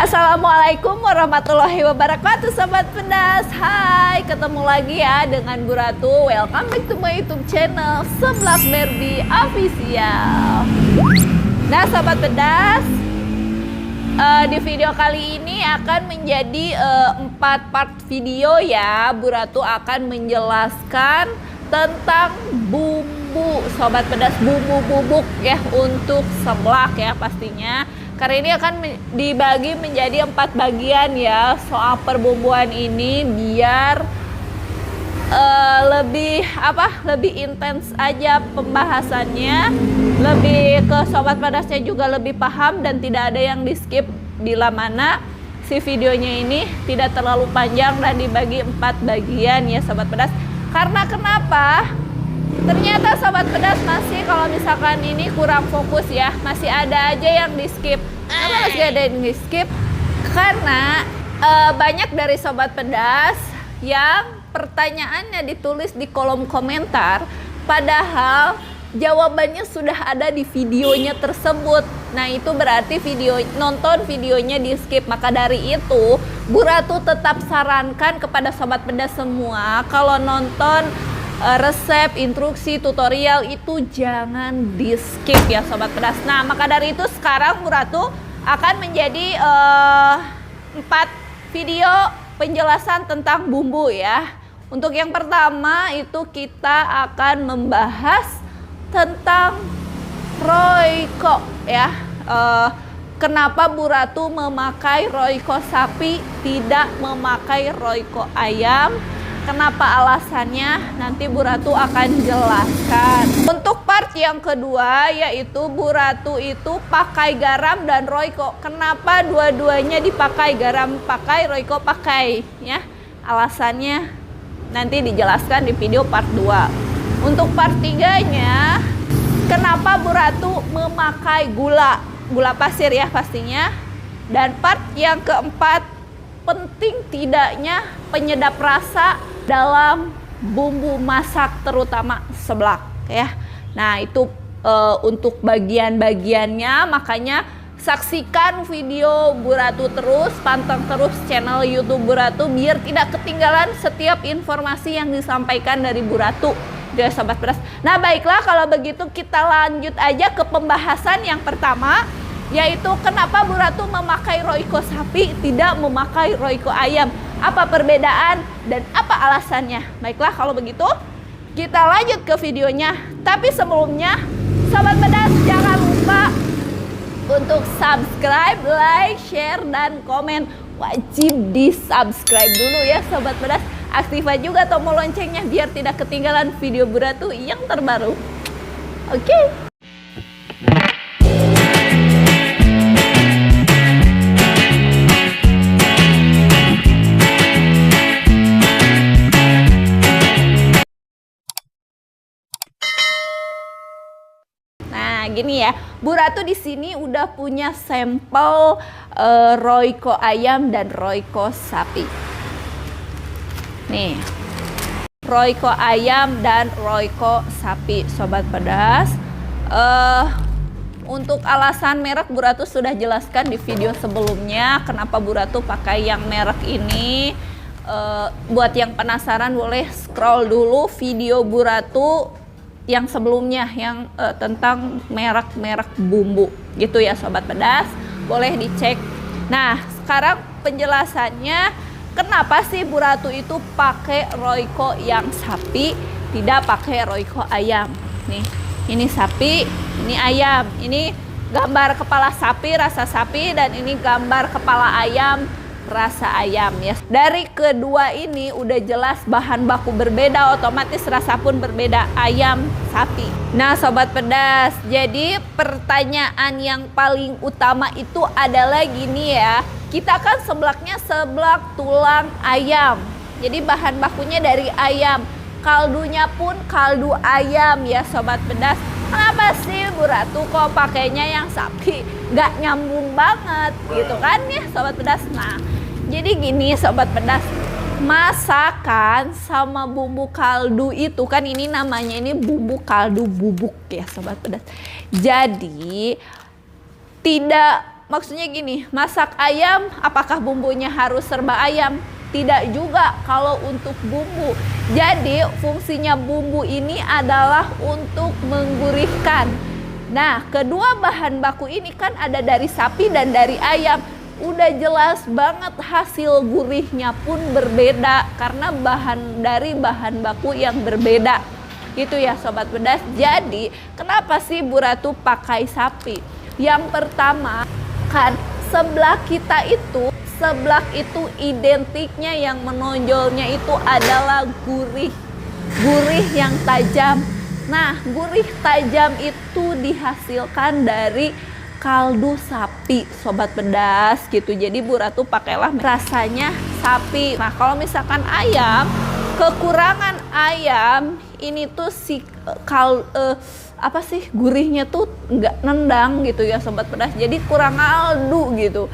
Assalamualaikum warahmatullahi wabarakatuh Sobat Pedas. Hai, ketemu lagi ya dengan Bu Ratu. Welcome back to my YouTube channel Seblak Barbie Official. Nah Sobat Pedas, di video kali ini akan menjadi 4 part video ya. Bu Ratu akan menjelaskan tentang bumbu Sobat Pedas, bumbu bubuk ya untuk seblak ya pastinya. Karena ini akan dibagi menjadi 4 bagian ya soal perbumbuan ini biar lebih intens aja pembahasannya, lebih ke Sobat Pedasnya juga lebih paham dan tidak ada yang di skip, bila mana si videonya ini tidak terlalu panjang dan dibagi 4 bagian ya Sobat Pedas. Karena kenapa? Ternyata Sobat Pedas masih kalau misalkan ini kurang fokus ya, masih ada aja yang di skip. Kenapa masih ada yang di skip? Karena banyak dari Sobat Pedas yang pertanyaannya ditulis di kolom komentar, padahal jawabannya sudah ada di videonya tersebut. Nah itu berarti nonton videonya di skip. Maka dari itu Bu Ratu tetap sarankan kepada Sobat Pedas semua, kalau nonton resep, instruksi, tutorial itu jangan di skip ya Sobat Pedas. Nah maka dari itu sekarang Bu Ratu akan menjadi 4 video penjelasan tentang bumbu ya. Untuk yang pertama itu kita akan membahas tentang Royco ya. Kenapa Bu Ratu memakai Royco sapi, tidak memakai Royco ayam? Kenapa alasannya? Nanti Bu Ratu akan jelaskan. Untuk part yang kedua yaitu Bu Ratu itu pakai garam dan Royco. Kenapa dua-duanya dipakai, garam pakai, Royco pakai ya? Alasannya nanti dijelaskan di video part 2. Untuk part 3-nya, kenapa Bu Ratu memakai gula pasir ya pastinya. Dan part yang keempat, penting tidaknya penyedap rasa dalam bumbu masak terutama seblak ya. Nah itu untuk bagian-bagiannya, makanya saksikan video Bu Ratu terus, pantang terus channel YouTube Bu Ratu biar tidak ketinggalan setiap informasi yang disampaikan dari Bu Ratu ya Sobat Pedas. Nah baiklah kalau begitu kita lanjut aja ke pembahasan yang pertama, yaitu kenapa Bu Ratu memakai Royco sapi tidak memakai Royco ayam. Apa perbedaan dan apa alasannya? Baiklah kalau begitu kita lanjut ke videonya. Tapi sebelumnya Sobat Pedas jangan lupa untuk subscribe, like, share, dan komen. Wajib di subscribe dulu ya Sobat Pedas. Aktifkan juga tombol loncengnya biar tidak ketinggalan video Bu Ratu yang terbaru. Oke. Gini ya, Bu Ratu di sini udah punya sampel Royco ayam dan Royco sapi. Nih, Royco ayam dan Royco sapi Sobat Pedas. Untuk alasan merek Bu Ratu sudah jelaskan di video sebelumnya. Kenapa Bu Ratu pakai yang merek ini? Buat yang penasaran boleh scroll dulu video Bu Ratu yang sebelumnya yang tentang merek-merek bumbu gitu ya Sobat Pedas, boleh dicek. Nah sekarang penjelasannya kenapa sih Bu Ratu itu pakai Royco yang sapi, tidak pakai Royco ayam. Nih ini sapi, ini ayam, ini gambar kepala sapi rasa sapi, dan ini gambar kepala ayam rasa ayam ya. Dari kedua ini udah jelas bahan baku berbeda, otomatis rasa pun berbeda, ayam sapi. Nah Sobat Pedas, jadi pertanyaan yang paling utama itu adalah gini ya, kita kan seblaknya seblak tulang ayam, jadi bahan bakunya dari ayam, kaldunya pun kaldu ayam ya Sobat Pedas. Kenapa sih Bu Ratu kok pakainya yang sapi? Gak nyambung banget gitu kan ya Sobat Pedas. Nah jadi gini Sobat Pedas, masakan sama bumbu kaldu itu kan ini namanya ini bumbu kaldu bubuk ya Sobat Pedas. Jadi tidak maksudnya gini, masak ayam apakah bumbunya harus serba ayam? Tidak juga kalau untuk bumbu. Jadi fungsinya bumbu ini adalah untuk menggurihkan. Nah, kedua bahan baku ini kan ada dari sapi dan dari ayam. Udah jelas banget hasil gurihnya pun berbeda karena dari bahan baku yang berbeda. Gitu ya Sobat Pedas. Jadi kenapa sih Bu Ratu pakai sapi? Yang pertama kan seblak itu identiknya yang menonjolnya itu adalah gurih yang tajam. Nah, gurih tajam itu dihasilkan dari kaldu sapi Sobat Pedas gitu. Jadi Bu Ratu pakailah rasanya sapi. Nah, kalau misalkan ayam, kekurangan ayam ini tuh gurihnya tuh nggak nendang gitu ya Sobat Pedas. Jadi kurang kaldu gitu.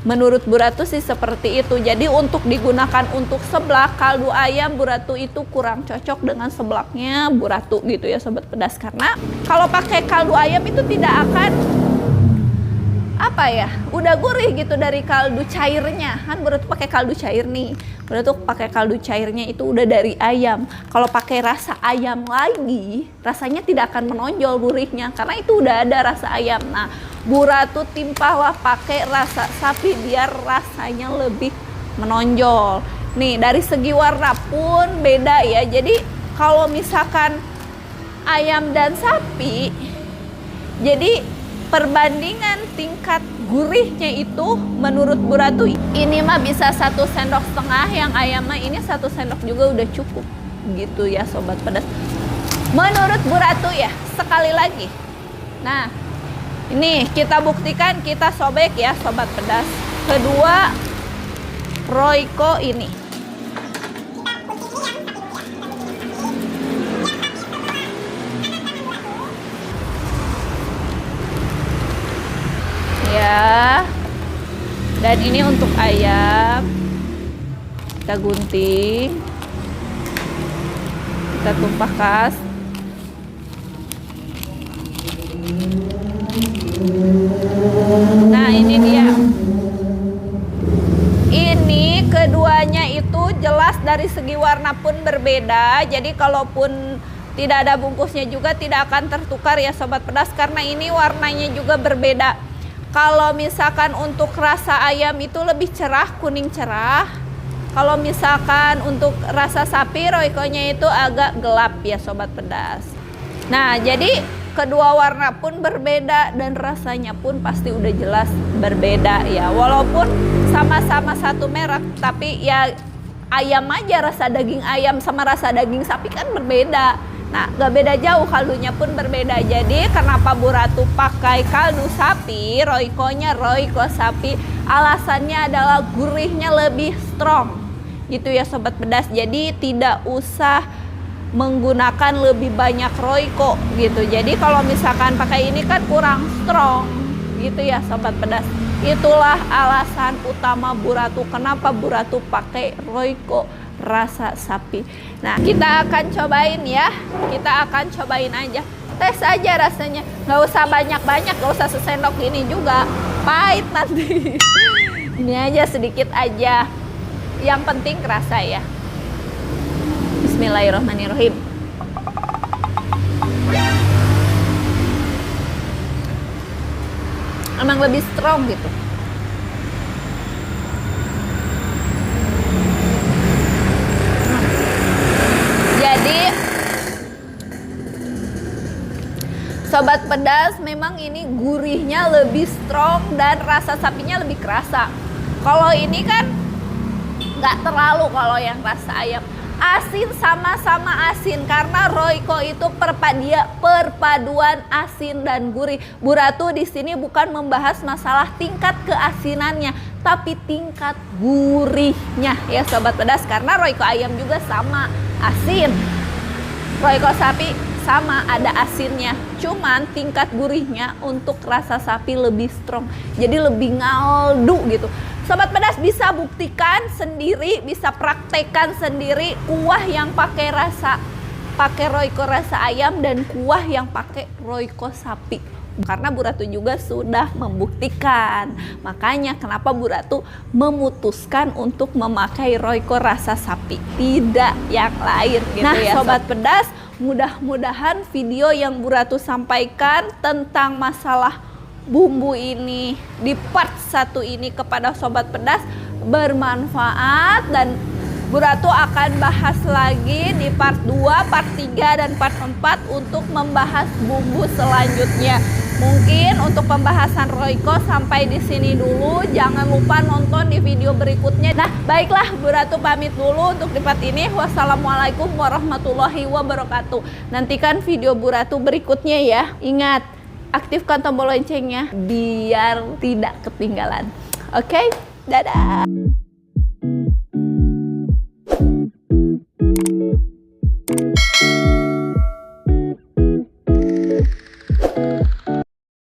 Menurut Bu Ratu sih seperti itu. Jadi untuk digunakan untuk seblak kaldu ayam, Bu Ratu itu kurang cocok dengan seblaknya Bu Ratu gitu ya Sobat Pedas. Karena kalau pakai kaldu ayam itu tidak akan udah gurih gitu dari kaldu cairnya. Kan Bu Ratu pakai kaldu cair nih. Bu Ratu pakai kaldu cairnya itu udah dari ayam. Kalau pakai rasa ayam lagi, rasanya tidak akan menonjol gurihnya karena itu udah ada rasa ayam. Nah, Bu Ratu timpahlah pakai rasa sapi biar rasanya lebih menonjol. Nih, dari segi warna pun beda ya. Jadi kalau misalkan ayam dan sapi, jadi perbandingan tingkat gurihnya itu menurut Bu Ratu ini mah bisa 1,5 sendok, yang ayam mah ini 1 sendok juga udah cukup gitu ya Sobat Pedas. Menurut Bu Ratu ya, sekali lagi. Nah, ini kita buktikan, kita sobek ya Sobat Pedas. Kedua Royco ini. Ya. Dan ini untuk ayam. Kita gunting. Kita tumpahkan. Nah, ini dia. Ini keduanya itu jelas dari segi warna pun berbeda. Jadi kalaupun tidak ada bungkusnya juga tidak akan tertukar ya Sobat Pedas, karena ini warnanya juga berbeda. Kalau misalkan untuk rasa ayam itu lebih cerah, kuning cerah. Kalau misalkan untuk rasa sapi, Royco-nya itu agak gelap ya Sobat Pedas. Nah, jadi kedua warna pun berbeda dan rasanya pun pasti udah jelas berbeda ya. Walaupun sama-sama satu merek, tapi ya ayam aja, rasa daging ayam sama rasa daging sapi kan berbeda. Nah, gak beda jauh, kaldunya pun berbeda. Jadi kenapa Bu Ratu pakai kaldu sapi, Royco-nya Royco sapi, alasannya adalah gurihnya lebih strong gitu ya Sobat Pedas. Jadi tidak usah menggunakan lebih banyak Royco gitu. Jadi kalau misalkan pakai ini kan kurang strong gitu ya Sobat Pedas. Itulah alasan utama Bu Ratu kenapa Bu Ratu pakai Royco rasa sapi. Nah, kita akan cobain ya. Kita akan cobain aja. Tes aja rasanya. Nggak usah banyak-banyak, nggak usah sesendok ini juga. Pahit nanti. Ini aja sedikit aja. Yang penting kerasa ya. Bismillahirrahmanirrahim. Emang lebih strong gitu. Jadi Sobat Pedas, memang ini gurihnya lebih strong dan rasa sapinya lebih kerasa. Kalau ini kan nggak terlalu, kalau yang rasa ayam. Asin, sama-sama asin karena Royco itu perpaduan asin dan gurih. Bu Ratu di sini bukan membahas masalah tingkat keasinannya, tapi tingkat gurihnya ya Sobat Pedas, karena Royco ayam juga sama asin. Royco sapi sama ada asinnya, cuman tingkat gurihnya untuk rasa sapi lebih strong, jadi lebih ngaldu gitu. Sobat Pedas bisa buktikan sendiri, bisa praktekkan sendiri kuah yang pakai Royco rasa ayam dan kuah yang pakai Royco sapi. karena Bu Ratu juga sudah membuktikan. Makanya kenapa Bu Ratu memutuskan untuk memakai Royco rasa sapi, tidak yang lain gitu ya Sobat Pedas. Mudah-mudahan video yang Bu Ratu sampaikan tentang masalah bumbu ini di part 1 ini kepada Sobat Pedas bermanfaat, dan Bu Ratu akan bahas lagi di part 2, part 3, dan part 4 untuk membahas bumbu selanjutnya. Mungkin untuk pembahasan Royco sampai di sini dulu. Jangan lupa nonton di video berikutnya. Nah, baiklah, Bu Ratu pamit dulu untuk di part ini. Wassalamualaikum warahmatullahi wabarakatuh. Nantikan video Bu Ratu berikutnya ya. Ingat, aktifkan tombol loncengnya biar tidak ketinggalan. Oke, dadah.